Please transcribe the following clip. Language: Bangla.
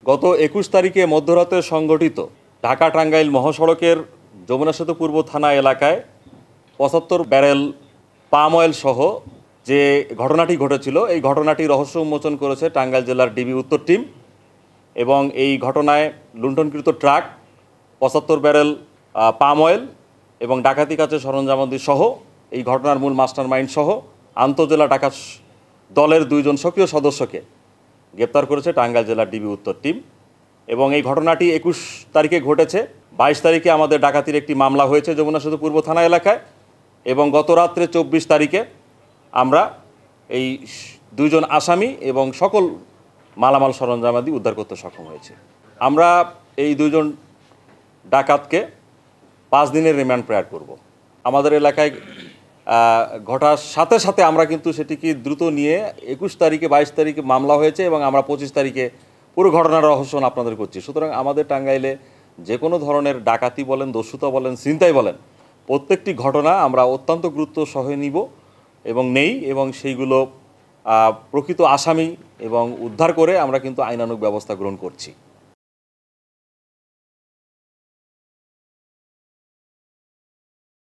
গত ২১ তারিখে মধ্যরাতে সংগঠিত ঢাকা টাঙ্গাইল মহাসড়কের যমুনা সেতু পূর্ব থানা এলাকায় ৭৫ ব্যারেল পাম অয়েল সহ যে ঘটনাটি ঘটেছিল, এই ঘটনাটি রহস্য উন্মোচন করেছে টাঙ্গাইল জেলার ডিবি উত্তর টিম। এবং এই ঘটনায় লুণ্ঠনকৃত ট্রাক, ৭৫ ব্যারেল পাম অয়েল এবং ডাকাতি কাজের সরঞ্জামাদি সহ এই ঘটনার মূল মাস্টারমাইন্ড সহ আন্তঃজেলা ডাকাত দলের ২ জন সক্রিয় সদস্যকে গ্রেপ্তার করেছে টাঙ্গাইল জেলার ডিবি উত্তর টিম। এবং এই ঘটনাটি ২১ তারিখে ঘটেছে। ২২ তারিখে আমাদের ডাকাতির একটি মামলা হয়েছে যমুনা সেতু পূর্ব থানা এলাকায়, এবং গত রাত্রে ২৪ তারিখে আমরা এই ২ জন আসামি এবং সকল মালামাল সরঞ্জামাদি উদ্ধার করতে সক্ষম হয়েছি। আমরা এই ২ জন ডাকাতকে ৫ দিনের রিমান্ড প্রেয়ার করব। আমাদের এলাকায় ঘটার সাথে সাথে আমরা কিন্তু সেটিকে দ্রুত নিয়ে ২১ তারিখে ২২ তারিখে মামলা হয়েছে এবং আমরা ২৫ তারিখে পুরো ঘটনার রহস্য আপনাদের করছি। সুতরাং আমাদের টাঙ্গাইলে যে কোনো ধরনের ডাকাতি বলেন, দস্যুতা বলেন, ছিনতাই বলেন, প্রত্যেকটি ঘটনা আমরা অত্যন্ত গুরুত্ব সহ নিব এবং নেই, এবং সেইগুলো প্রকৃত আসামি এবং উদ্ধার করে আমরা কিন্তু আইনানুগ ব্যবস্থা গ্রহণ করছি।